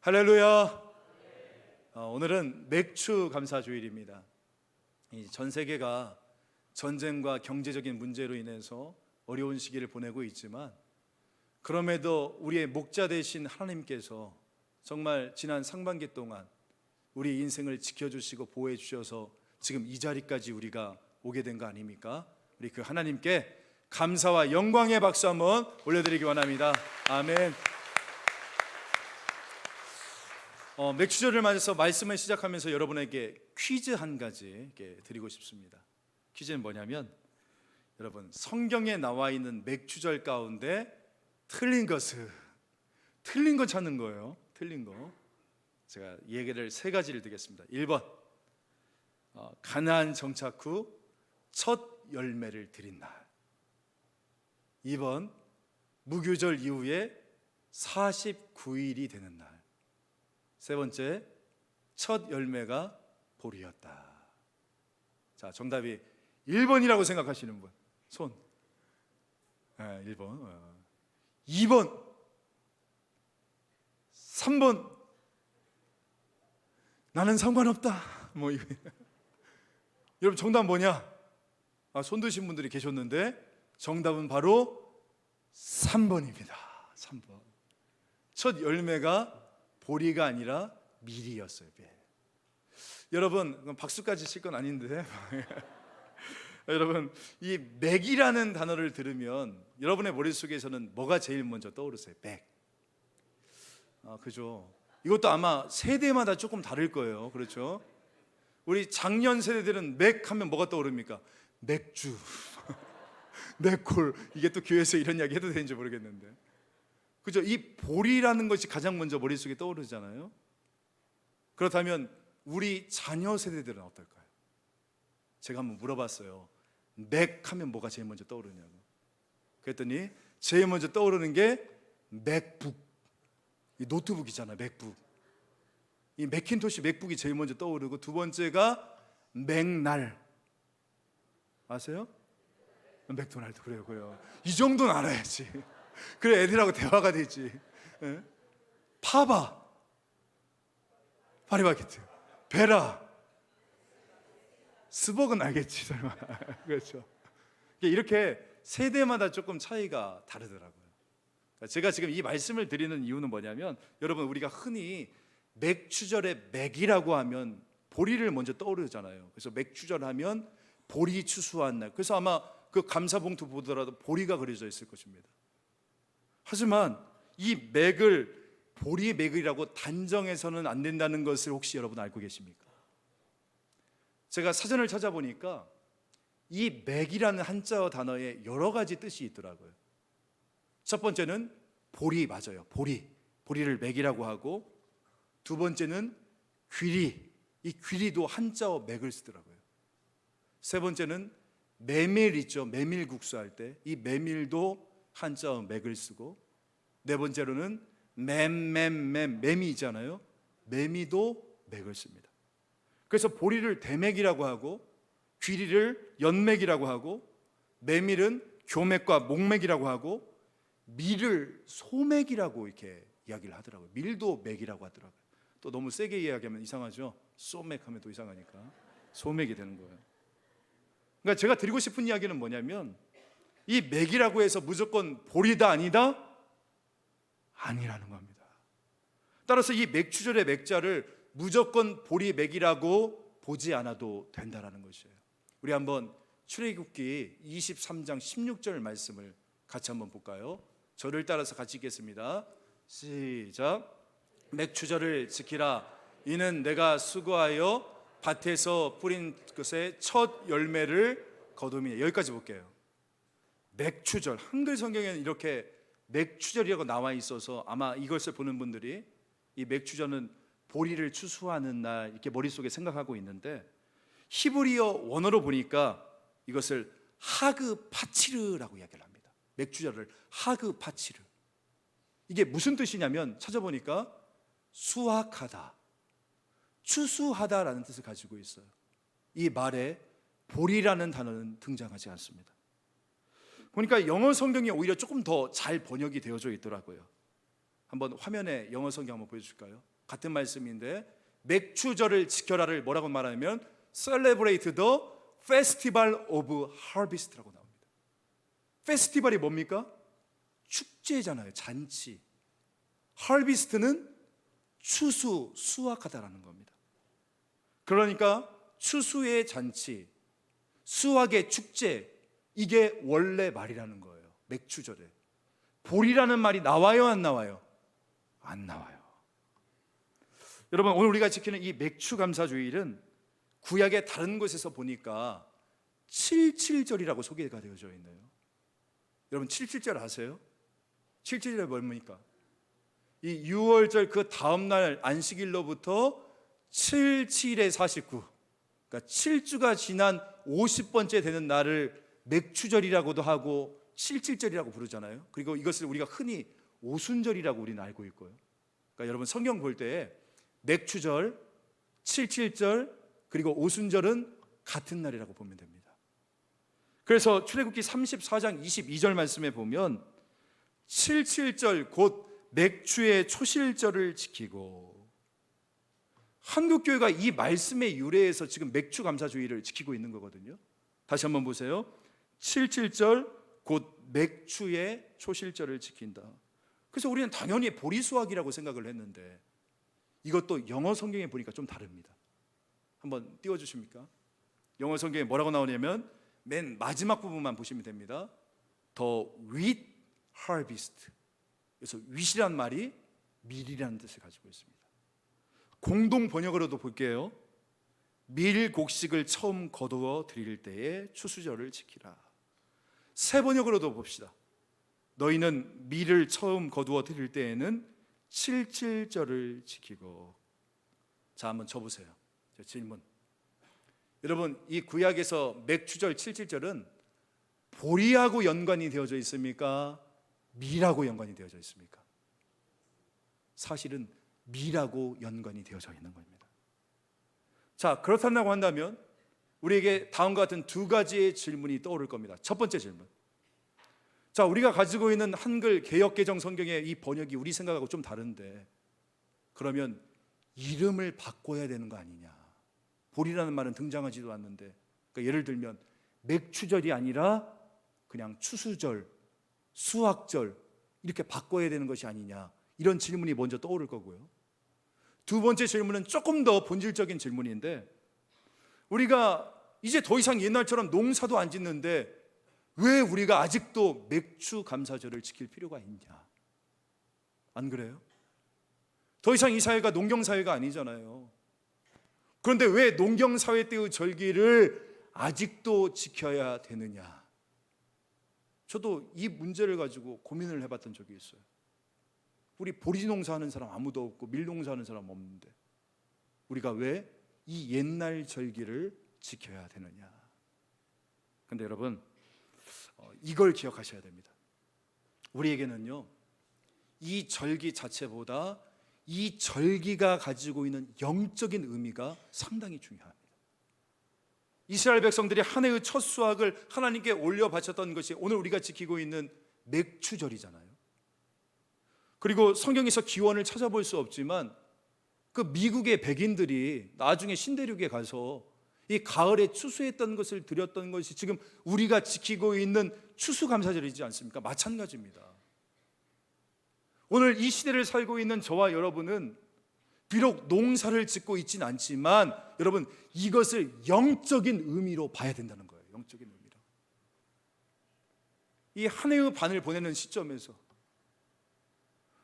할렐루야. 오늘은 맥주 감사 주일입니다. 전 세계가 전쟁과 경제적인 문제로 인해서 어려운 시기를 보내고 있지만, 그럼에도 우리의 목자 되신 하나님께서 정말 지난 상반기 동안 우리 인생을 지켜주시고 보호해 주셔서 지금 이 자리까지 우리가 오게 된 거 아닙니까? 우리 그 하나님께 감사와 영광의 박수 한번 올려드리기 원합니다. 아멘. 맥주절을 맞아서 말씀을 시작하면서 여러분에게 퀴즈 한 가지 드리고 싶습니다. 퀴즈는 뭐냐면, 여러분, 성경에 나와 있는 맥주절 가운데 틀린 거 찾는 거예요. 틀린 거. 제가 얘기를 세 가지를 드리겠습니다. 1번, 가나안 정착 후 첫 열매를 드린 날. 2번, 무교절 이후에 49일이 되는 날. 세 번째, 첫 열매가 보리였다. 자, 정답이 1번이라고 생각하시는 분 손. 1번. 2번, 3번, 나는 상관없다. 여러분, 정답 뭐냐? 손 드신 분들이 계셨는데 정답은 바로 3번입니다. 3번. 첫 열매가 보리가 아니라 밀이었어요. 여러분, 박수까지 칠 건 아닌데 여러분, 이 맥이라는 단어를 들으면 여러분의 머릿속에서는 뭐가 제일 먼저 떠오르세요? 맥. 그죠? 이것도 아마 세대마다 조금 다를 거예요. 그렇죠? 우리 작년 세대들은 맥 하면 뭐가 떠오릅니까? 맥주 맥콜. 이게 또 교회에서 이런 이야기 해도 되는지 모르겠는데, 그죠? 이 보리라는 것이 가장 먼저 머릿속에 떠오르잖아요. 그렇다면 우리 자녀 세대들은 어떨까요? 제가 한번 물어봤어요. 맥 하면 뭐가 제일 먼저 떠오르냐고. 그랬더니 제일 먼저 떠오르는 게 맥북. 이 노트북이잖아요. 맥북. 이 맥킨토시 맥북이 제일 먼저 떠오르고, 두 번째가 맥날. 아세요? 맥도날드. 그래요. 이 정도는 알아야지. 그래 애들하고 대화가 되지. 파바, 파리바게트, 베라, 스벅은 알겠지 설마. 그렇죠. 이렇게 세대마다 조금 차이가 다르더라고요. 제가 지금 이 말씀을 드리는 이유는 뭐냐면, 여러분, 우리가 흔히 맥주절에 맥이라고 하면 보리를 먼저 떠오르잖아요. 그래서 맥주절 하면 보리 추수한 날. 그래서 아마 그 감사봉투 보더라도 보리가 그려져 있을 것입니다. 하지만 이 맥을 보리 맥이라고 단정해서는 안 된다는 것을 혹시 여러분 알고 계십니까? 제가 사전을 찾아보니까 이 맥이라는 한자어 단어에 여러 가지 뜻이 있더라고요. 첫 번째는 보리, 맞아요. 보리를 맥이라고 하고, 두 번째는 귀리, 이 귀리도 한자어 맥을 쓰더라고요. 세 번째는 메밀 있죠. 메밀국수 할 때 이 메밀도 한자어 맥을 쓰고, 네 번째로는 매미 있잖아요. 매미도 맥을 씁니다. 그래서 보리를 대맥이라고 하고, 귀리를 연맥이라고 하고, 메밀은 교맥과 목맥이라고 하고, 밀을 소맥이라고 이렇게 이야기를 하더라고요. 밀도 맥이라고 하더라고요. 또 너무 세게 이야기하면 이상하죠. 소맥 하면 또 이상하니까 소맥이 되는 거예요. 그러니까 제가 드리고 싶은 이야기는 뭐냐면, 이 맥이라고 해서 무조건 보리다 아니다? 아니라는 겁니다. 따라서 이 맥주절의 맥자를 무조건 보리 맥이라고 보지 않아도 된다는 것이에요. 우리 한번 출애굽기 23장 16절 말씀을 같이 한번 볼까요? 저를 따라서 같이 읽겠습니다. 시작. 맥주절을 지키라. 이는 내가 수고하여 밭에서 뿌린 것의 첫 열매를 거둠이니. 여기까지 볼게요. 맥주절, 한글 성경에는 이렇게 맥주절이라고 나와 있어서 아마 이것을 보는 분들이 이 맥주절은 보리를 추수하는 날 이렇게 머릿속에 생각하고 있는데, 히브리어 원어로 보니까 이것을 하그 파치르라고 이야기를 합니다. 맥주절을 하그 파치르. 이게 무슨 뜻이냐면, 찾아보니까 수확하다, 추수하다라는 뜻을 가지고 있어요. 이 말에 보리라는 단어는 등장하지 않습니다. 보니까 영어 성경이 오히려 조금 더 잘 번역이 되어져 있더라고요. 한번 화면에 영어 성경 한번 보여주실까요? 같은 말씀인데 맥추절을 지켜라를 뭐라고 말하면 Celebrate the Festival of Harvest라고 나옵니다. 페스티벌이 뭡니까? 축제잖아요. 잔치. Harvest는 추수, 수확하다라는 겁니다. 그러니까 추수의 잔치, 수확의 축제, 이게 원래 말이라는 거예요. 맥추절에. 볼이라는 말이 나와요, 안 나와요? 안 나와요. 여러분, 오늘 우리가 지키는 이 맥추감사주일은 구약의 다른 곳에서 보니까 77절이라고 소개가 되어져 있네요. 여러분 77절 아세요? 77절이 뭡니까? 이 6월절 그 다음날 안식일로부터 77에 49, 그러니까 7주가 지난 50번째 되는 날을 맥추절이라고도 하고 77절이라고 부르잖아요. 그리고 이것을 우리가 흔히 오순절이라고 우리는 알고 있고요. 그러니까 여러분 성경 볼 때 맥추절, 77절 그리고 오순절은 같은 날이라고 보면 됩니다. 그래서 출애굽기 34장 22절 말씀에 보면 77절 곧 맥추의 초실절을 지키고, 한국 교회가 이 말씀의 유래에서 지금 맥추 감사주의를 지키고 있는 거거든요. 다시 한번 보세요. 77절 곧 맥추의 초실절을 지킨다. 그래서 우리는 당연히 보리수확이라고 생각을 했는데 이것도 영어 성경에 보니까 좀 다릅니다. 한번 띄워주십니까? 영어 성경에 뭐라고 나오냐면 맨 마지막 부분만 보시면 됩니다. The wheat harvest. 그래서 wheat이란 말이 밀이라는 뜻을 가지고 있습니다. 공동 번역으로도 볼게요. 밀 곡식을 처음 거두어 드릴 때에 추수절을 지키라. 새 번역으로도 봅시다. 너희는 밀을 처음 거두어 드릴 때에는 77절을 지키고. 자, 한번 쳐보세요. 질문. 여러분, 이 구약에서 맥추절 77절은 보리하고 연관이 되어져 있습니까? 밀하고 연관이 되어져 있습니까? 사실은 밀하고 연관이 되어져 있는 겁니다. 자, 그렇다고 한다면 우리에게 다음과 같은 두 가지의 질문이 떠오를 겁니다. 첫 번째 질문. 자, 우리가 가지고 있는 한글 개역개정 성경의 이 번역이 우리 생각하고 좀 다른데, 그러면 이름을 바꿔야 되는 거 아니냐? 볼이라는 말은 등장하지도 않는데, 그러니까 예를 들면 맥추절이 아니라 그냥 추수절, 수확절 이렇게 바꿔야 되는 것이 아니냐, 이런 질문이 먼저 떠오를 거고요. 두 번째 질문은 조금 더 본질적인 질문인데, 우리가 이제 더 이상 옛날처럼 농사도 안 짓는데 왜 우리가 아직도 맥추 감사절을 지킬 필요가 있냐? 안 그래요? 더 이상 이 사회가 농경사회가 아니잖아요. 그런데 왜 농경사회 때의 절기를 아직도 지켜야 되느냐? 저도 이 문제를 가지고 고민을 해봤던 적이 있어요. 우리 보리 농사하는 사람 아무도 없고 밀 농사하는 사람 없는데 우리가 왜 이 옛날 절기를 지켜야 되느냐? 그런데 여러분, 이걸 기억하셔야 됩니다. 우리에게는요, 이 절기 자체보다 이 절기가 가지고 있는 영적인 의미가 상당히 중요합니다. 이스라엘 백성들이 한 해의 첫 수확을 하나님께 올려 바쳤던 것이 오늘 우리가 지키고 있는 맥추절이잖아요. 그리고 성경에서 기원을 찾아볼 수 없지만 그 미국의 백인들이 나중에 신대륙에 가서 이 가을에 추수했던 것을 드렸던 것이 지금 우리가 지키고 있는 추수감사절이지 않습니까? 마찬가지입니다. 오늘 이 시대를 살고 있는 저와 여러분은 비록 농사를 짓고 있지는 않지만 여러분, 이것을 영적인 의미로 봐야 된다는 거예요. 영적인 의미로. 이 한 해의 반을 보내는 시점에서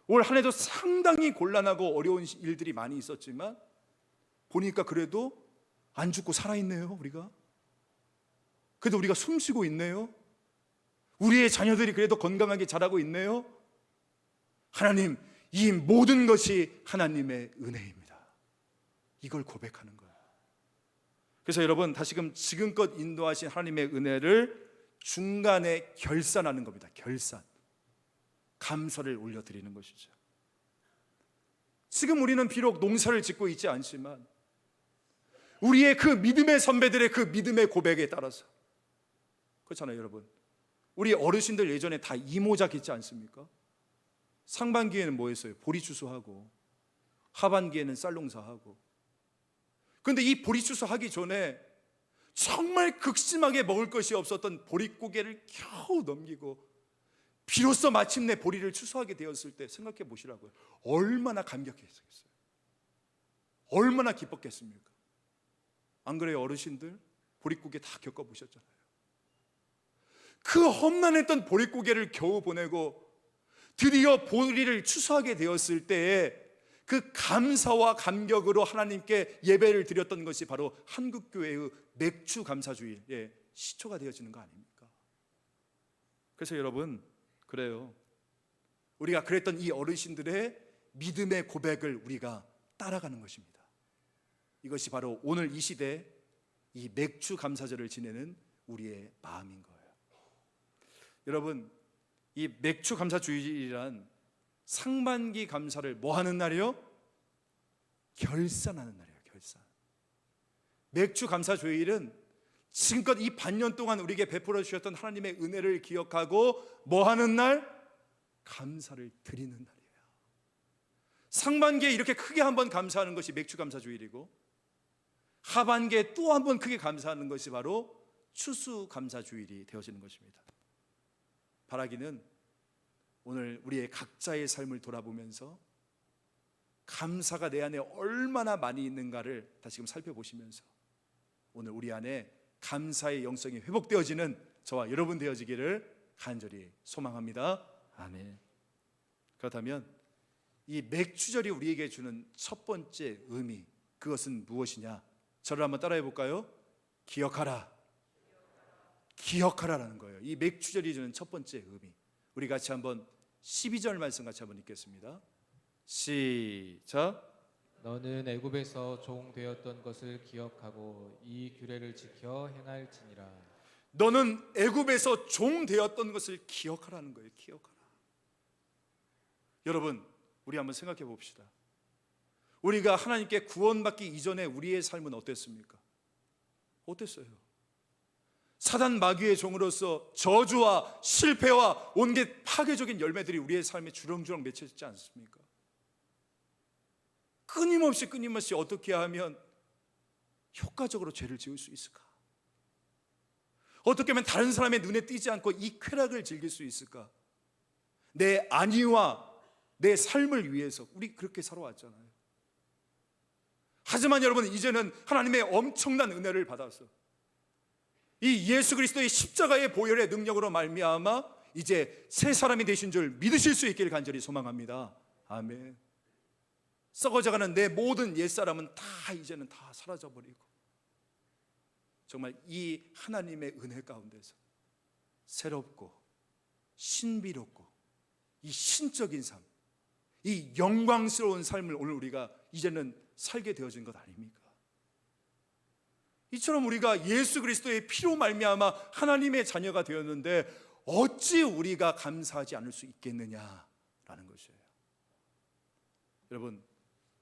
올 한 해도 상당히 곤란하고 어려운 일들이 많이 있었지만 보니까 그래도 안 죽고 살아있네요. 우리가 그래도 우리가 숨쉬고 있네요. 우리의 자녀들이 그래도 건강하게 자라고 있네요. 하나님, 이 모든 것이 하나님의 은혜입니다. 이걸 고백하는 거예요. 그래서 여러분, 다시금 지금껏 인도하신 하나님의 은혜를 중간에 결산하는 겁니다. 결산. 감사를 올려드리는 것이죠. 지금 우리는 비록 농사를 짓고 있지 않지만 우리의 그 믿음의 선배들의 그 믿음의 고백에 따라서, 그렇잖아요 여러분. 우리 어르신들 예전에 다 이모작 했지 않습니까? 상반기에는 뭐 했어요? 보리 추수하고 하반기에는 쌀농사하고. 그런데 이 보리 추수하기 전에 정말 극심하게 먹을 것이 없었던 보릿고개를 겨우 넘기고 비로소 마침내 보리를 추수하게 되었을 때 생각해 보시라고요. 얼마나 감격했겠어요. 얼마나 기뻤겠습니까? 안 그래요, 어르신들? 보릿고개 다 겪어보셨잖아요. 그 험난했던 보릿고개를 겨우 보내고 드디어 보리를 추수하게 되었을 때에 그 감사와 감격으로 하나님께 예배를 드렸던 것이 바로 한국교회의 맥주 감사주일의 시초가 되어지는 거 아닙니까? 그래서 여러분, 그래요, 우리가 그랬던 이 어르신들의 믿음의 고백을 우리가 따라가는 것입니다. 이것이 바로 오늘 이 시대 이 맥주 감사절을 지내는 우리의 마음인 거예요. 여러분, 이 맥주 감사주일이란 상반기 감사를 뭐 하는 날이요? 결산하는 날이에요. 결산. 맥주 감사주일은 지금껏 이 반년 동안 우리에게 베풀어 주셨던 하나님의 은혜를 기억하고 뭐 하는 날? 감사를 드리는 날이에요. 상반기에 이렇게 크게 한번 감사하는 것이 맥주 감사주일이고, 하반기에 또 한번 크게 감사하는 것이 바로 추수 감사주일이 되어지는 것입니다. 바라기는 오늘 우리의 각자의 삶을 돌아보면서 감사가 내 안에 얼마나 많이 있는가를 다시금 살펴보시면서 오늘 우리 안에 감사의 영성이 회복되어지는 저와 여러분 되어지기를 간절히 소망합니다. 아멘. 그렇다면 이 맥주절이 우리에게 주는 첫 번째 의미, 그것은 무엇이냐? 저를 한번 따라해 볼까요? 기억하라. 기억하라라는 거예요. 이 맥주절이 주는 첫 번째 의미. 우리 같이 한번 12절 말씀 같이 한번 읽겠습니다. 시작. 너는 애굽에서 종 되었던 것을 기억하고 이 규례를 지켜 행할지니라. 너는 애굽에서 종 되었던 것을 기억하라는 거예요. 기억하라. 여러분, 우리 한번 생각해 봅시다. 우리가 하나님께 구원받기 이전에 우리의 삶은 어땠습니까? 어땠어요? 사단 마귀의 종으로서 저주와 실패와 온갖 파괴적인 열매들이 우리의 삶에 주렁주렁 맺혀있지 않습니까? 끊임없이 어떻게 하면 효과적으로 죄를 지을 수 있을까? 어떻게 하면 다른 사람의 눈에 띄지 않고 이 쾌락을 즐길 수 있을까? 내 안위와 내 삶을 위해서 우리 그렇게 살아왔잖아요. 하지만 여러분, 이제는 하나님의 엄청난 은혜를 받아서 이 예수 그리스도의 십자가의 보혈의 능력으로 말미암아 이제 새 사람이 되신 줄 믿으실 수 있기를 간절히 소망합니다. 아멘. 썩어져가는 내 모든 옛사람은 다 이제는 다 사라져버리고 정말 이 하나님의 은혜 가운데서 새롭고 신비롭고 이 신적인 삶, 이 영광스러운 삶을 오늘 우리가 이제는 살게 되어진 것 아닙니까? 이처럼 우리가 예수 그리스도의 피로 말미암아 하나님의 자녀가 되었는데 어찌 우리가 감사하지 않을 수 있겠느냐라는 것이에요. 여러분,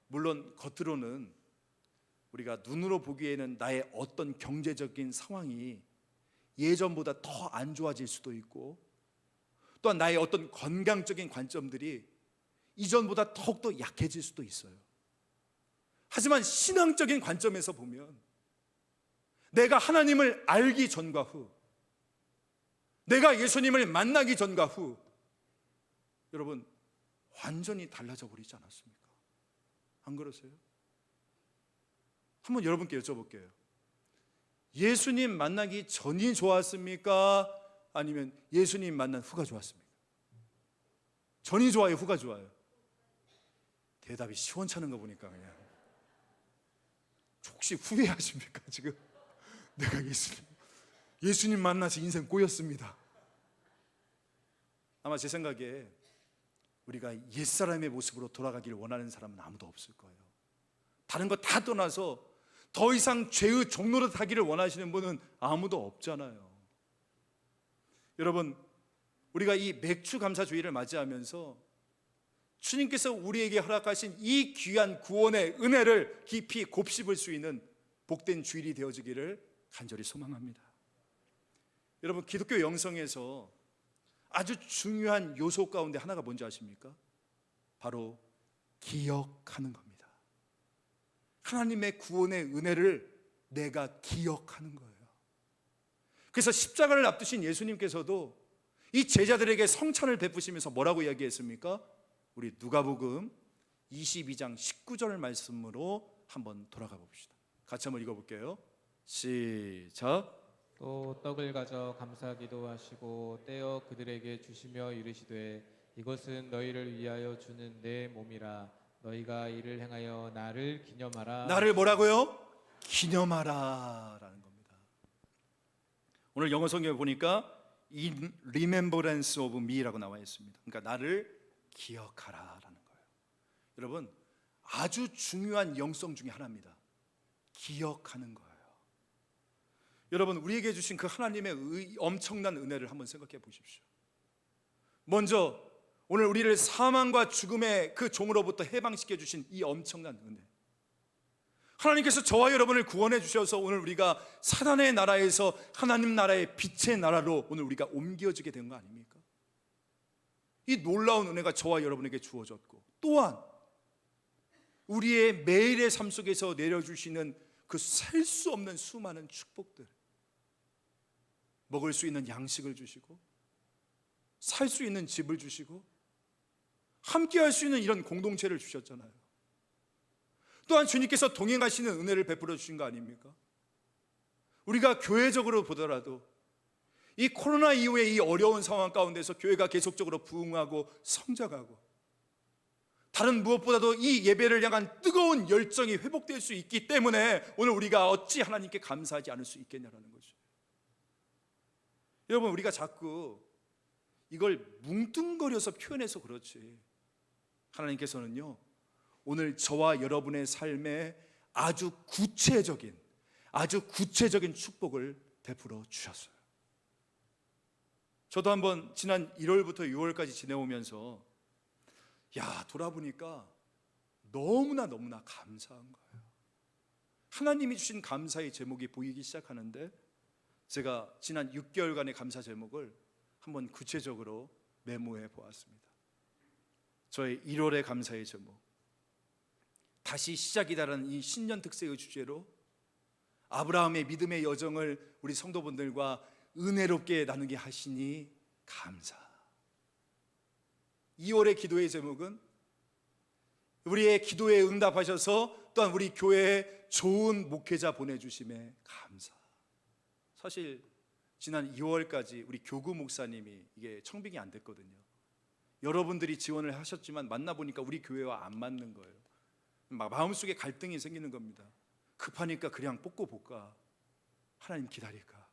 물론 겉으로는 우리가 눈으로 보기에는 나의 어떤 경제적인 상황이 예전보다 더 안 좋아질 수도 있고, 또한 나의 어떤 건강적인 관점들이 이전보다 더욱더 약해질 수도 있어요. 하지만 신앙적인 관점에서 보면 내가 하나님을 알기 전과 후, 내가 예수님을 만나기 전과 후, 여러분 완전히 달라져 버리지 않았습니까? 안 그러세요? 한번 여러분께 여쭤볼게요. 예수님 만나기 전이 좋았습니까? 아니면 예수님 만난 후가 좋았습니까? 전이 좋아요? 후가 좋아요? 대답이 시원찮은 거 보니까 그냥 혹시 후회하십니까 지금? 내가 예수님 만나서 인생 꼬였습니다. 아마 제 생각에 우리가 옛사람의 모습으로 돌아가기를 원하는 사람은 아무도 없을 거예요. 다른 거 다 떠나서 더 이상 죄의 종노릇 하기를 원하시는 분은 아무도 없잖아요. 여러분, 우리가 이 맥주 감사주일을 맞이하면서 주님께서 우리에게 허락하신 이 귀한 구원의 은혜를 깊이 곱씹을 수 있는 복된 주일이 되어지기를 간절히 소망합니다. 여러분, 기독교 영성에서 아주 중요한 요소 가운데 하나가 뭔지 아십니까? 바로 기억하는 겁니다. 하나님의 구원의 은혜를 내가 기억하는 거예요. 그래서 십자가를 앞두신 예수님께서도 이 제자들에게 성찬을 베푸시면서 뭐라고 이야기했습니까? 우리 누가복음 22장 19절 말씀으로 한번 돌아가 봅시다. 같이 한번 읽어볼게요. 시작. 또 떡을 가져 감사 기도하시고 떼어 그들에게 주시며 이르시되 이것은 너희를 위하여 주는 내 몸이라 너희가 이를 행하여 나를 기념하라. 나를 뭐라고요? 기념하라 라는 겁니다. 오늘 영어 성경에 보니까 In remembrance of me라고 나와 있습니다. 그러니까 나를 기억하라 라는 거예요. 여러분, 아주 중요한 영성 중에 하나입니다. 기억하는 거예요. 여러분, 우리에게 주신 그 하나님의 엄청난 은혜를 한번 생각해 보십시오. 먼저 오늘 우리를 사망과 죽음의 그 종으로부터 해방시켜 주신 이 엄청난 은혜, 하나님께서 저와 여러분을 구원해 주셔서 오늘 우리가 사단의 나라에서 하나님 나라의 빛의 나라로 오늘 우리가 옮겨지게 된 거 아닙니까? 이 놀라운 은혜가 저와 여러분에게 주어졌고, 또한 우리의 매일의 삶 속에서 내려주시는 그 셀 수 없는 수많은 축복들, 먹을 수 있는 양식을 주시고 살 수 있는 집을 주시고 함께 할 수 있는 이런 공동체를 주셨잖아요. 또한 주님께서 동행하시는 은혜를 베풀어 주신 거 아닙니까? 우리가 교회적으로 보더라도 이 코로나 이후에 이 어려운 상황 가운데서 교회가 계속적으로 부흥하고 성장하고, 다른 무엇보다도 이 예배를 향한 뜨거운 열정이 회복될 수 있기 때문에 오늘 우리가 어찌 하나님께 감사하지 않을 수 있겠냐라는 거죠. 여러분, 우리가 자꾸 이걸 뭉뚱거려서 표현해서 그렇지, 하나님께서는요 오늘 저와 여러분의 삶에 아주 구체적인 축복을 베풀어 주셨어요. 저도 한번 지난 1월부터 6월까지 지내오면서 돌아보니까 너무나 감사한 거예요. 하나님이 주신 감사의 제목이 보이기 시작하는데, 제가 지난 6개월간의 감사 제목을 한번 구체적으로 메모해 보았습니다. 저의 1월의 감사의 제목, 다시 시작이다라는 이 신년 특색의 주제로 아브라함의 믿음의 여정을 우리 성도분들과 은혜롭게 나누게 하시니 감사. 2월의 기도의 제목은 우리의 기도에 응답하셔서 또한 우리 교회에 좋은 목회자 보내주심에 감사. 사실 지난 2월까지 우리 교구 목사님이 이게 청빙이 안 됐거든요. 여러분들이 지원을 하셨지만 만나보니까 우리 교회와 안 맞는 거예요. 마음속에 갈등이 생기는 겁니다. 급하니까 그냥 뽑고 볼까, 하나님 기다릴까.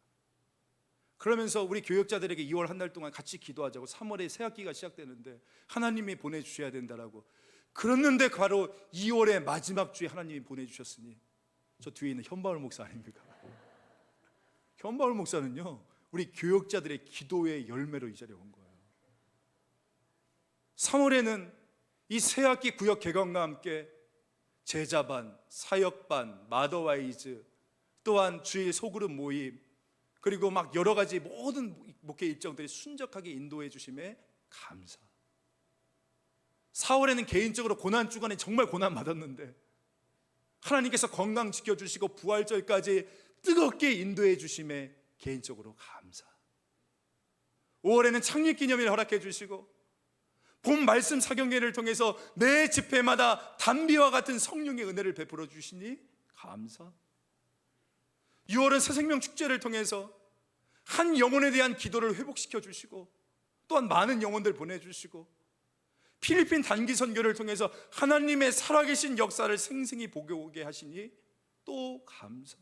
그러면서 우리 교역자들에게 2월 한 달 동안 같이 기도하자고, 3월에 새 학기가 시작되는데 하나님이 보내주셔야 된다라고 그랬는데, 바로 2월의 마지막 주에 하나님이 보내주셨으니, 저 뒤에 있는 현바울 목사 아닙니까? 현바울 목사는요 우리 교역자들의 기도의 열매로 이 자리에 온 거예요. 3월에는 이 새 학기 구역 개강과 함께 제자반, 사역반, 마더와이즈, 또한 주일 소그룹 모임, 그리고 막 여러 가지 모든 목회 일정들이 순적하게 인도해 주심에 감사. 4월에는 개인적으로 고난 주간에 정말 고난 받았는데 하나님께서 건강 지켜주시고 부활절까지 뜨겁게 인도해 주심에 개인적으로 감사. 5월에는 창립기념일을 허락해 주시고 본 말씀 사경회를 통해서 매 집회마다 단비와 같은 성령의 은혜를 베풀어 주시니 감사. 6월은 새생명 축제를 통해서 한 영혼에 대한 기도를 회복시켜 주시고 또한 많은 영혼들 보내주시고, 필리핀 단기 선교를 통해서 하나님의 살아계신 역사를 생생히 보게 하시니 또 감사.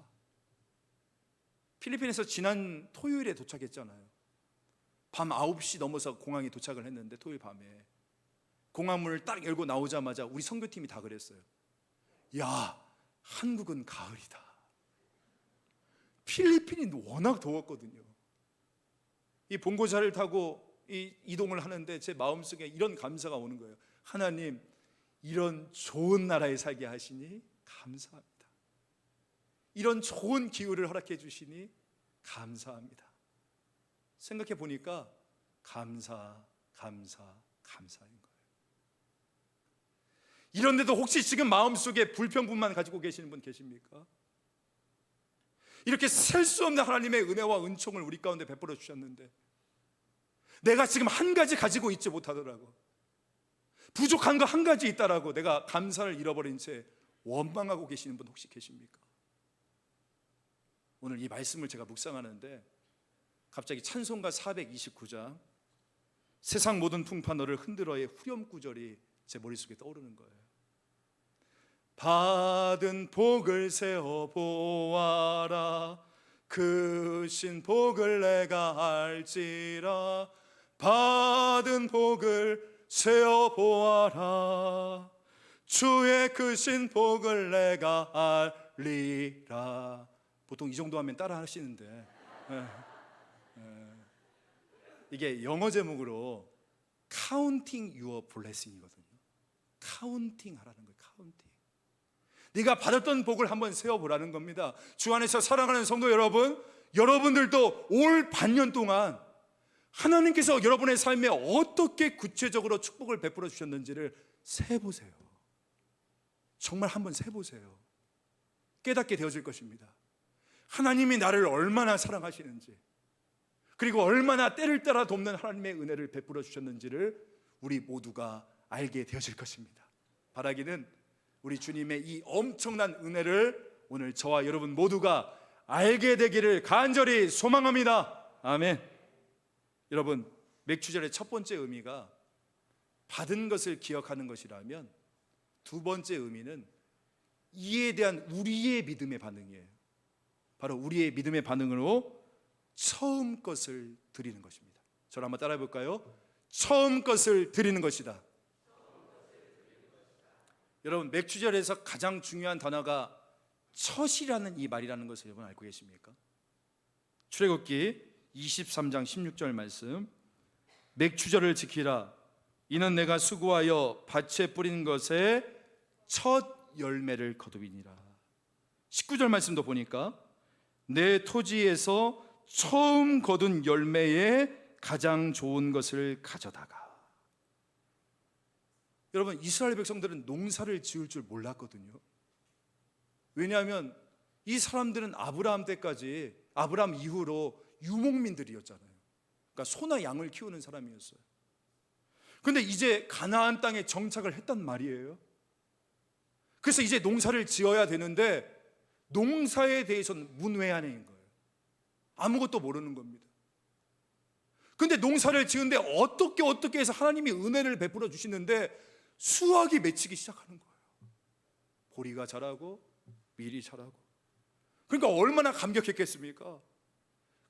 필리핀에서 지난 토요일에 도착했잖아요. 밤 9시 넘어서 공항에 도착을 했는데, 토요일 밤에 공항문을 딱 열고 나오자마자 우리 선교팀이 다 그랬어요. 야, 한국은 가을이다. 필리핀이 워낙 더웠거든요. 이 본고차를 타고 이동을 하는데 제 마음속에 이런 감사가 오는 거예요. 하나님, 이런 좋은 나라에 살게 하시니 감사합니다. 이런 좋은 기후를 허락해 주시니 감사합니다. 생각해 보니까 감사인 거예요. 이런데도 혹시 지금 마음속에 불평분만 가지고 계시는 분 계십니까? 이렇게 셀 수 없는 하나님의 은혜와 은총을 우리 가운데 베풀어 주셨는데 내가 지금 한 가지 가지고 있지 못하더라고, 부족한 거 한 가지 있다라고 내가 감사를 잃어버린 채 원망하고 계시는 분 혹시 계십니까? 오늘 이 말씀을 제가 묵상하는데 갑자기 찬송가 429장 세상 모든 풍파 너를 흔들어의 후렴구절이 제 머릿속에 떠오르는 거예요. 받은 복을 세어 보아라, 크신 복을 내가 알지라. 받은 복을 세어 보아라, 주의 크신 복을 내가 알리라. 보통 이 정도 하면 따라 하시는데 이게 영어 제목으로 Counting Your Blessing이거든요. 카운팅 하라는 거예요. 카운팅. 네가 받았던 복을 한번 세어보라는 겁니다. 주 안에서 사랑하는 성도 여러분, 여러분들도 올 반년 동안 하나님께서 여러분의 삶에 어떻게 구체적으로 축복을 베풀어 주셨는지를 세보세요. 정말 한번 세보세요. 깨닫게 되어질 것입니다. 하나님이 나를 얼마나 사랑하시는지, 그리고 얼마나 때를 따라 돕는 하나님의 은혜를 베풀어 주셨는지를 우리 모두가 알게 되어질 것입니다. 바라기는 우리 주님의 이 엄청난 은혜를 오늘 저와 여러분 모두가 알게 되기를 간절히 소망합니다. 아멘. 여러분, 맥주절의 첫 번째 의미가 받은 것을 기억하는 것이라면, 두 번째 의미는 이에 대한 우리의 믿음의 반응이에요. 바로 우리의 믿음의 반응으로 처음 것을 드리는 것입니다. 저를 한번 따라해 볼까요? 처음 것을 드리는 것이다. 여러분, 맥주절에서 가장 중요한 단어가 첫이라는 이 말이라는 것을 여러분 알고 계십니까? 출애굽기 23장 16절 말씀, 맥주절을 지키라. 이는 내가 수고하여 밭에 뿌린 것에 첫 열매를 거두이니라. 19절 말씀도 보니까 내 토지에서 처음 거둔 열매에 가장 좋은 것을 가져다가. 여러분, 이스라엘 백성들은 농사를 지을 줄 몰랐거든요. 왜냐하면 이 사람들은 아브라함 때까지, 아브라함 이후로 유목민들이었잖아요. 그러니까 소나 양을 키우는 사람이었어요. 그런데 이제 가나안 땅에 정착을 했단 말이에요. 그래서 이제 농사를 지어야 되는데 농사에 대해서는 문외한인 거예요. 아무것도 모르는 겁니다. 근데 농사를 지은데 어떻게 해서 하나님이 은혜를 베풀어 주시는데 수확이 맺히기 시작하는 거예요. 보리가 자라고 밀이 자라고. 그러니까 얼마나 감격했겠습니까?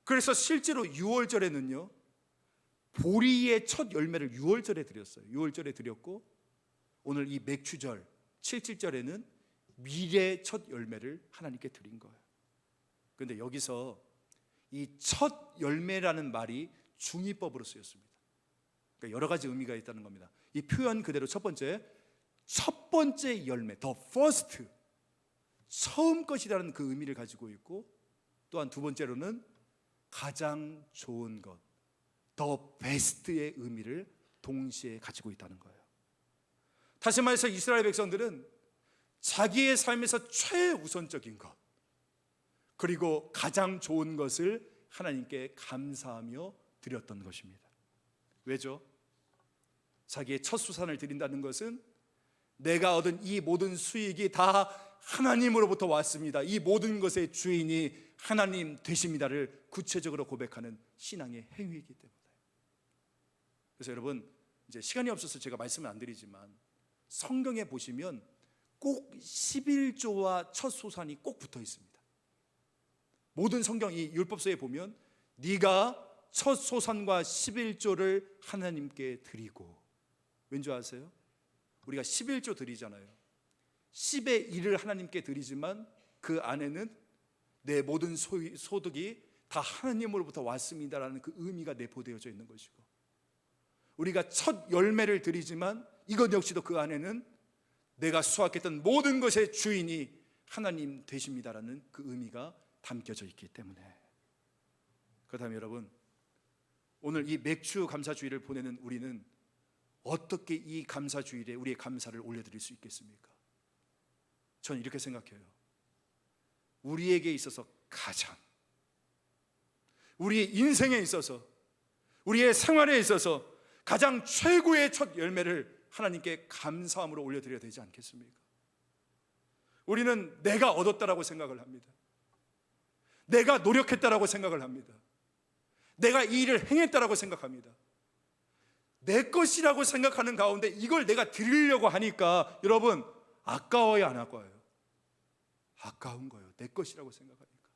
그래서 실제로 6월절에는요 보리의 첫 열매를 6월절에 드렸어요. 6월절에 드렸고, 오늘 이 맥주절 77절에는 밀의 첫 열매를 하나님께 드린 거예요. 그런데 여기서 이 첫 열매라는 말이 중의법으로 쓰였습니다. 그러니까 여러 가지 의미가 있다는 겁니다. 이 표현 그대로 첫 번째 열매, the first, 처음 것이라는 그 의미를 가지고 있고, 또한 두 번째로는 가장 좋은 것, the best의 의미를 동시에 가지고 있다는 거예요. 다시 말해서 이스라엘 백성들은 자기의 삶에서 최우선적인 것, 그리고 가장 좋은 것을 하나님께 감사하며 드렸던 것입니다. 왜죠? 자기의 첫 수산을 드린다는 것은 내가 얻은 이 모든 수익이 다 하나님으로부터 왔습니다, 이 모든 것의 주인이 하나님 되십니다를 구체적으로 고백하는 신앙의 행위이기 때문에. 그래서 여러분, 이제 시간이 없어서 제가 말씀을 안 드리지만 성경에 보시면 꼭 11조와 첫 소산이 꼭 붙어 있습니다. 모든 성경 이 율법서에 보면 네가 첫 소산과 11조를 하나님께 드리고, 왠지 아세요? 우리가 11조 드리잖아요. 10의 1을 하나님께 드리지만 그 안에는 내 모든 소득이 다 하나님으로부터 왔습니다라는 그 의미가 내포되어져 있는 것이고, 우리가 첫 열매를 드리지만 이것 역시도 그 안에는 내가 수확했던 모든 것의 주인이 하나님 되십니다라는 그 의미가 담겨져 있기 때문에. 그렇다면 여러분, 오늘 이 맥주 감사주의를 보내는 우리는 어떻게 이 감사 주일에 우리의 감사를 올려드릴 수 있겠습니까? 저는 이렇게 생각해요. 우리에게 있어서 가장, 우리의 인생에 있어서, 우리의 생활에 있어서 가장 최고의 첫 열매를 하나님께 감사함으로 올려드려야 되지 않겠습니까? 우리는 내가 얻었다라고 생각을 합니다. 내가 노력했다라고 생각을 합니다. 내가 이 일을 행했다라고 생각합니다. 내 것이라고 생각하는 가운데 이걸 내가 드리려고 하니까 여러분, 아까워요, 안 아까워요? 아까운 거예요. 내 것이라고 생각하니까.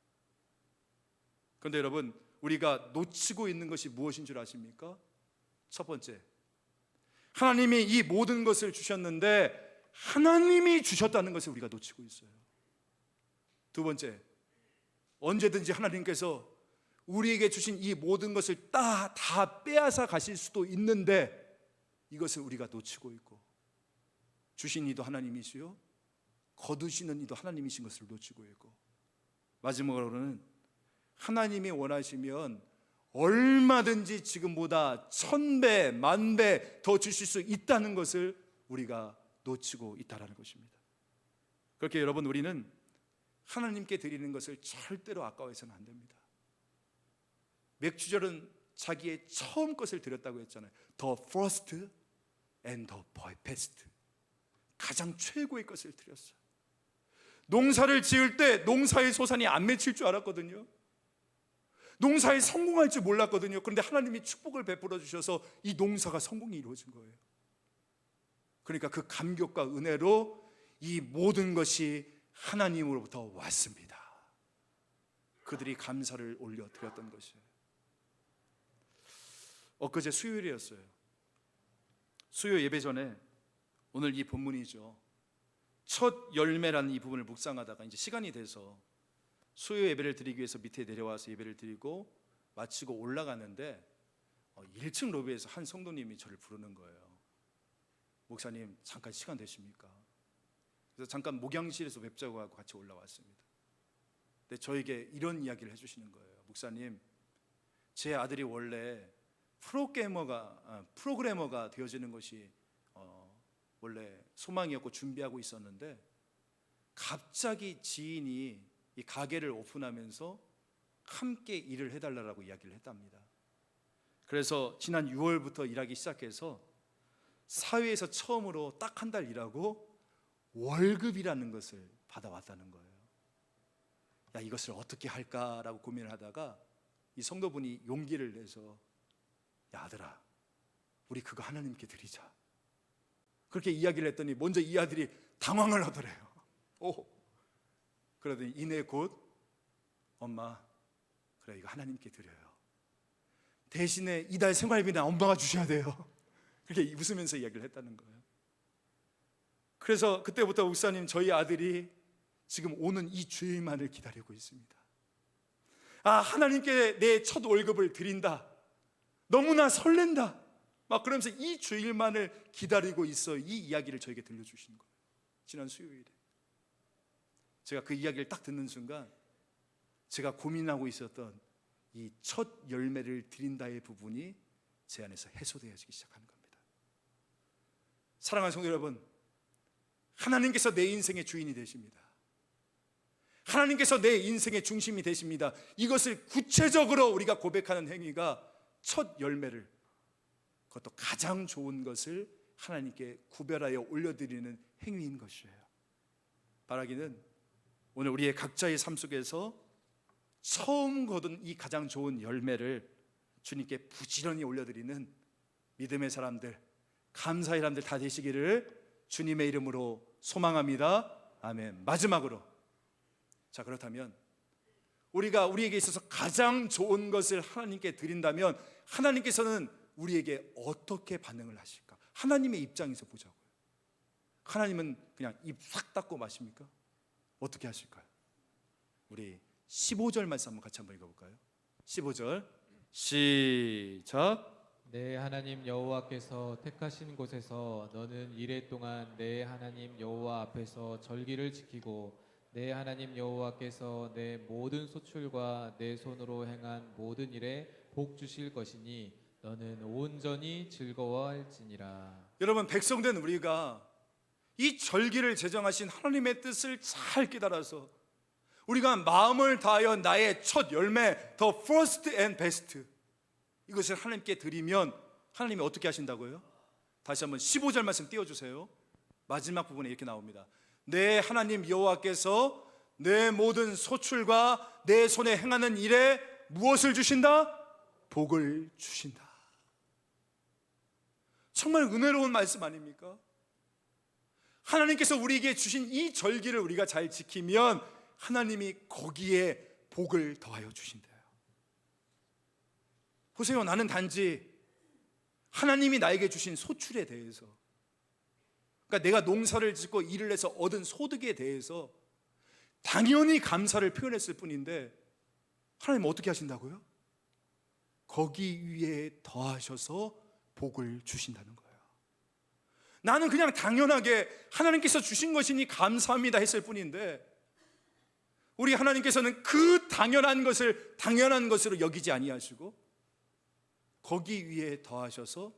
그런데 여러분, 우리가 놓치고 있는 것이 무엇인 줄 아십니까? 첫 번째, 하나님이 이 모든 것을 주셨는데 하나님이 주셨다는 것을 우리가 놓치고 있어요. 두 번째, 언제든지 하나님께서 우리에게 주신 이 모든 것을 다 빼앗아 가실 수도 있는데 이것을 우리가 놓치고 있고, 주신 이도 하나님이시요 거두시는 이도 하나님이신 것을 놓치고 있고, 마지막으로는 하나님이 원하시면 얼마든지 지금보다 1000배, 10,000배 더 주실 수 있다는 것을 우리가 놓치고 있다는 것입니다. 그렇게 여러분, 우리는 하나님께 드리는 것을 절대로 아까워해서는 안 됩니다. 맥주절은 자기의 처음 것을 드렸다고 했잖아요. The first and the best. 가장 최고의 것을 드렸어요. 농사를 지을 때 농사의 소산이 안 맺힐 줄 알았거든요. 농사에 성공할 줄 몰랐거든요. 그런데 하나님이 축복을 베풀어 주셔서 이 농사가 성공이 이루어진 거예요. 그러니까 그 감격과 은혜로 이 모든 것이 하나님으로부터 왔습니다. 그들이 감사를 올려드렸던 것이에요. 엊그제 수요일이었어요. 수요 예배 전에 오늘 이 본문이죠. 첫 열매라는 이 부분을 묵상하다가 이제 시간이 돼서 수요 예배를 드리기 위해서 밑에 내려와서 예배를 드리고 마치고 올라가는데 1층 로비에서 한 성도님이 저를 부르는 거예요. 목사님, 잠깐 시간 되십니까? 그래서 잠깐 목양실에서 뵙자고 하고 같이 올라왔습니다. 근데 저에게 이런 이야기를 해주시는 거예요. 목사님, 제 아들이 원래 프로그래머가 되어지는 것이 원래 소망이었고 준비하고 있었는데 갑자기 지인이 이 가게를 오픈하면서 함께 일을 해달라고 이야기를 했답니다. 그래서 지난 6월부터 일하기 시작해서 사회에서 처음으로 딱 한 달 일하고 월급이라는 것을 받아왔다는 거예요. 야, 이것을 어떻게 할까라고 고민을 하다가 이 성도분이 용기를 내서, 야 아들아, 우리 그거 하나님께 드리자. 그렇게 이야기를 했더니 먼저 이 아들이 당황을 하더래요. 그러더니 이내 곧, 엄마, 그래 이거 하나님께 드려요. 대신에 이달 생활비는 엄마가 주셔야 돼요. 그렇게 웃으면서 이야기를 했다는 거예요. 그래서 그때부터 목사님, 저희 아들이 지금 오는 이 주일만을 기다리고 있습니다. 아, 하나님께 내 첫 월급을 드린다. 너무나 설렌다. 막 그러면서 이 주일만을 기다리고 있어. 이 이야기를 저에게 들려주신 거예요. 지난 수요일에 제가 그 이야기를 딱 듣는 순간 제가 고민하고 있었던 이 첫 열매를 드린다의 부분이 제 안에서 해소되어지기 시작하는 겁니다. 사랑하는 성도 여러분, 하나님께서 내 인생의 주인이 되십니다. 하나님께서 내 인생의 중심이 되십니다. 이것을 구체적으로 우리가 고백하는 행위가 첫 열매를, 그것도 가장 좋은 것을 하나님께 구별하여 올려드리는 행위인 것이에요. 바라기는 오늘 우리의 각자의 삶 속에서 처음 거둔 이 가장 좋은 열매를 주님께 부지런히 올려드리는 믿음의 사람들, 감사의 사람들 다 되시기를 주님의 이름으로 소망합니다. 아멘. 마지막으로, 자 그렇다면 우리에게 있어서 가장 좋은 것을 하나님께 드린다면 하나님께서는 우리에게 어떻게 반응을 하실까? 하나님의 입장에서 보자고요. 하나님은 그냥 입 싹 닫고 마십니까? 어떻게 하실까요? 우리 15절 말씀 한번 같이 한번 읽어볼까요? 15절 시작. 내 하나님 여호와께서 택하신 곳에서 너는 이레 동안 내 하나님 여호와 앞에서 절기를 지키고 내 하나님 여호와께서 내 모든 소출과 내 손으로 행한 모든 일에 복 주실 것이니 너는 온전히 즐거워할지니라. 여러분, 백성된 우리가 이 절기를 제정하신 하나님의 뜻을 잘 깨달아서 우리가 마음을 다하여 나의 첫 열매, the first and best, 이것을 하나님께 드리면 하나님이 어떻게 하신다고요? 다시 한번 15절 말씀 띄워주세요. 마지막 부분에 이렇게 나옵니다. 내 하나님 여호와께서 내 모든 소출과 내 손에 행하는 일에 무엇을 주신다? 복을 주신다. 정말 은혜로운 말씀 아닙니까? 하나님께서 우리에게 주신 이 절기를 우리가 잘 지키면 하나님이 거기에 복을 더하여 주신대요. 보세요, 나는 단지 하나님이 나에게 주신 소출에 대해서, 그러니까 내가 농사를 짓고 일을 해서 얻은 소득에 대해서 당연히 감사를 표현했을 뿐인데 하나님은 어떻게 하신다고요? 거기 위에 더하셔서 복을 주신다는 거예요. 나는 그냥 당연하게 하나님께서 주신 것이니 감사합니다 했을 뿐인데 우리 하나님께서는 그 당연한 것을 당연한 것으로 여기지 아니하시고 거기 위에 더하셔서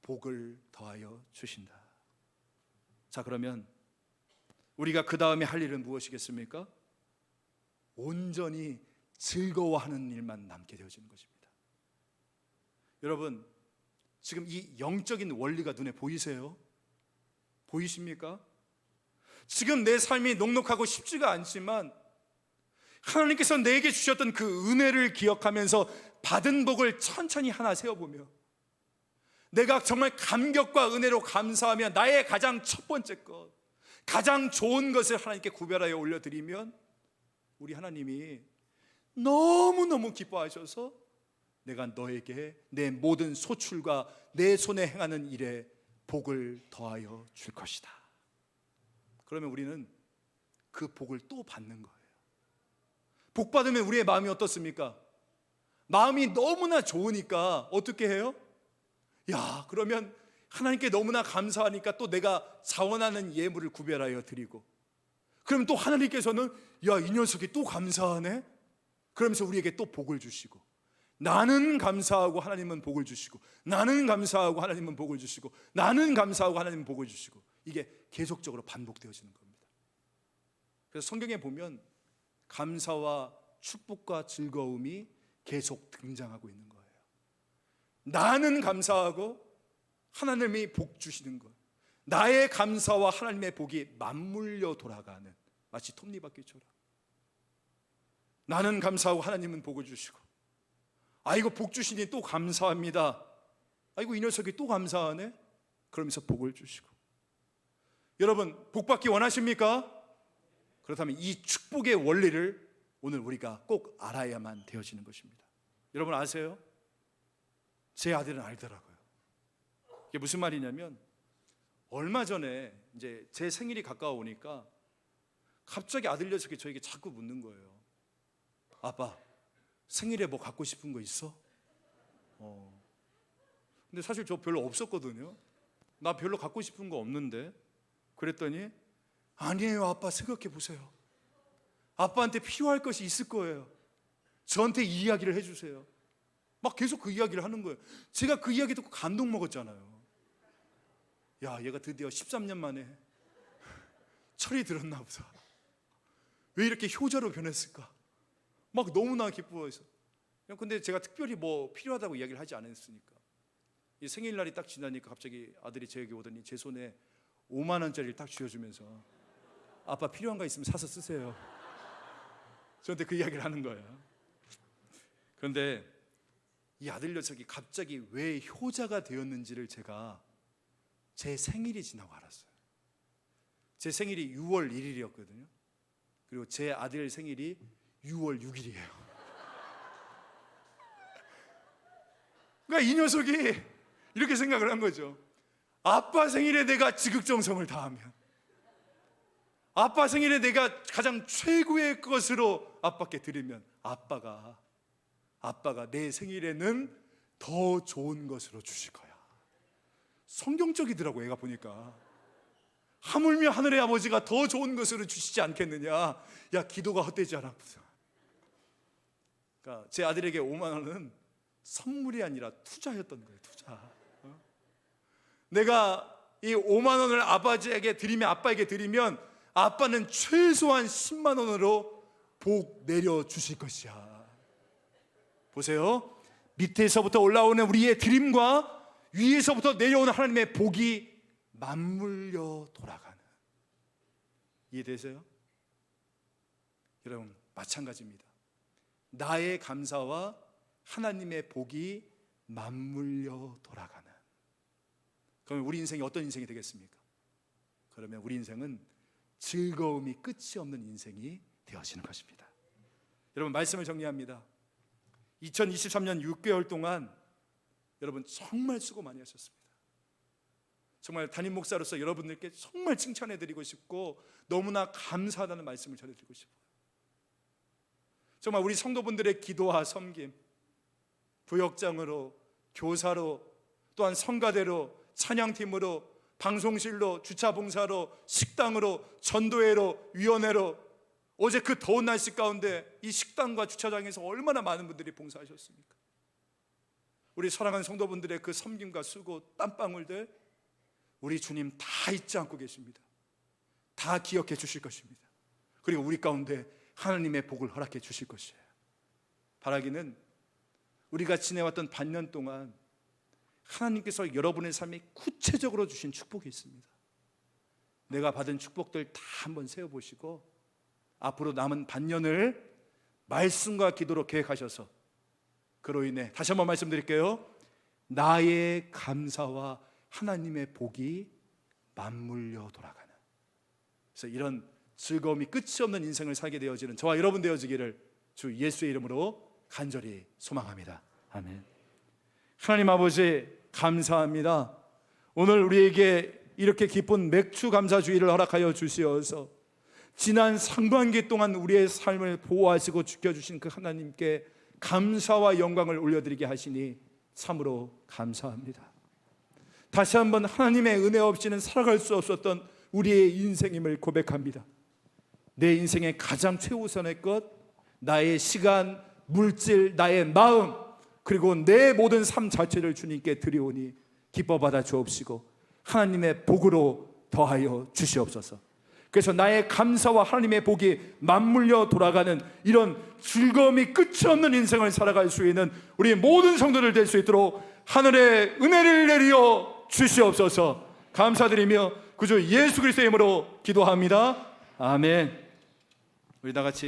복을 더하여 주신다. 자, 그러면 우리가 그 다음에 할 일은 무엇이겠습니까? 온전히 즐거워하는 일만 남게 되어지는 것입니다. 여러분, 지금 이 영적인 원리가 눈에 보이세요? 보이십니까? 지금 내 삶이 녹록하고 쉽지가 않지만 하나님께서 내게 주셨던 그 은혜를 기억하면서 받은 복을 천천히 하나 세어보며 내가 정말 감격과 은혜로 감사하며 나의 가장 첫 번째 것, 가장 좋은 것을 하나님께 구별하여 올려드리면 우리 하나님이 너무너무 기뻐하셔서 내가 너에게 내 모든 소출과 내 손에 행하는 일에 복을 더하여 줄 것이다. 그러면 우리는 그 복을 또 받는 거예요. 복 받으면 우리의 마음이 어떻습니까? 마음이 너무나 좋으니까 어떻게 해요? 야, 그러면 하나님께 너무나 감사하니까 또 내가 자원하는 예물을 구별하여 드리고, 그럼 또 하나님께서는 야, 이 녀석이 또 감사하네? 그러면서 우리에게 또 복을 주시고, 나는 감사하고 하나님은 복을 주시고, 나는 감사하고 하나님은 복을 주시고, 나는 감사하고 하나님은 복을 주시고, 이게 계속적으로 반복되어지는 겁니다. 그래서 성경에 보면 감사와 축복과 즐거움이 계속 등장하고 있는 거예요. 나는 감사하고 하나님이 복 주시는 것, 나의 감사와 하나님의 복이 맞물려 돌아가는, 마치 톱니바퀴처럼 나는 감사하고 하나님은 복을 주시고, 아이고 복 주시니 또 감사합니다, 아이고 이 녀석이 또 감사하네, 그러면서 복을 주시고. 여러분, 복 받기 원하십니까? 그렇다면 이 축복의 원리를 오늘 우리가 꼭 알아야만 되어지는 것입니다. 여러분 아세요? 제 아들은 알더라고요. 이게 무슨 말이냐면, 얼마 전에 이제 제 생일이 가까워오니까 갑자기 아들 녀석이 저에게 자꾸 묻는 거예요. 아빠, 생일에 뭐 갖고 싶은 거 있어? 근데 사실 저 별로 없었거든요. 나 별로 갖고 싶은 거 없는데. 그랬더니 아니에요 아빠, 생각해 보세요. 아빠한테 필요할 것이 있을 거예요. 저한테 이 이야기를 해주세요. 막 계속 그 이야기를 하는 거예요. 제가 그 이야기 듣고 감동 먹었잖아요. 야, 얘가 드디어 13년 만에 철이 들었나 보다. 왜 이렇게 효자로 변했을까? 막 너무나 기뻐해서. 근데 제가 특별히 뭐 필요하다고 이야기를 하지 않았으니까. 이 생일날이 딱 지나니까 갑자기 아들이 제게 오더니 제 손에 5만 원짜리를 딱 쥐어주면서 아빠 필요한 거 있으면 사서 쓰세요. 저한테 그 이야기를 하는 거예요. 그런데 이 아들 녀석이 갑자기 왜 효자가 되었는지를 제가 제 생일이 지나고 알았어요. 제 생일이 6월 1일이었거든요. 그리고 제 아들 생일이 6월 6일이에요. 그러니까 이 녀석이 이렇게 생각을 한 거죠. 아빠 생일에 내가 지극정성을 다하면, 아빠 생일에 내가 가장 최고의 것으로 아빠께 드리면 아빠가 내 생일에는 더 좋은 것으로 주실 거야. 성경적이더라고, 얘가 보니까. 하물며 하늘의 아버지가 더 좋은 것으로 주시지 않겠느냐. 야, 기도가 헛되지 않았구나. 그러니까 제 아들에게 5만 원은 선물이 아니라 투자였던 거예요. 투자. 내가 이 5만 원을 아버지에게 드리면, 아빠에게 드리면 아빠는 최소한 10만 원으로 복 내려 주실 것이야. 보세요. 밑에서부터 올라오는 우리의 드림과 위에서부터 내려오는 하나님의 복이 맞물려 돌아가는. 이해되세요? 여러분, 마찬가지입니다. 나의 감사와 하나님의 복이 맞물려 돌아가는. 그러면 우리 인생이 어떤 인생이 되겠습니까? 그러면 우리 인생은 즐거움이 끝이 없는 인생이 되어지는 것입니다. 여러분, 말씀을 정리합니다. 2023년 6개월 동안 여러분 정말 수고 많이 하셨습니다. 정말 담임 목사로서 여러분들께 정말 칭찬해드리고 싶고 너무나 감사하다는 말씀을 전해드리고 싶어요. 정말 우리 성도분들의 기도와 섬김, 부역장으로, 교사로, 또한 성가대로, 찬양팀으로, 방송실로, 주차봉사로, 식당으로, 전도회로, 위원회로, 어제 그 더운 날씨 가운데 이 식당과 주차장에서 얼마나 많은 분들이 봉사하셨습니까? 우리 사랑하는 성도분들의 그 섬김과 수고, 땀방울들 우리 주님 다 잊지 않고 계십니다. 다 기억해 주실 것입니다. 그리고 우리 가운데 하나님의 복을 허락해 주실 것이에요. 바라기는 우리가 지내왔던 반년 동안 하나님께서 여러분의 삶에 구체적으로 주신 축복이 있습니다. 내가 받은 축복들 다 한번 세어보시고 앞으로 남은 반년을 말씀과 기도로 계획하셔서 그로 인해 다시 한번 말씀드릴게요. 나의 감사와 하나님의 복이 맞물려 돌아가는, 그래서 이런 즐거움이 끝이 없는 인생을 살게 되어지는 저와 여러분 되어지기를 주 예수의 이름으로 간절히 소망합니다. 아멘. 하나님 아버지 감사합니다. 오늘 우리에게 이렇게 기쁜 맥주 감사 주일을 허락하여 주시어서 지난 상반기 동안 우리의 삶을 보호하시고 지켜주신 그 하나님께 감사와 영광을 올려드리게 하시니 참으로 감사합니다. 다시 한번 하나님의 은혜 없이는 살아갈 수 없었던 우리의 인생임을 고백합니다. 내 인생의 가장 최우선의 것, 나의 시간, 물질, 나의 마음, 그리고 내 모든 삶 자체를 주님께 드리오니 기뻐 받아 주옵시고 하나님의 복으로 더하여 주시옵소서. 그래서 나의 감사와 하나님의 복이 맞물려 돌아가는 이런 즐거움이 끝이 없는 인생을 살아갈 수 있는 우리 모든 성도들 될 수 있도록 하늘의 은혜를 내리어 주시옵소서. 감사드리며 구주 예수 그리스도의 이름으로 기도합니다. 아멘. 우리 다 같이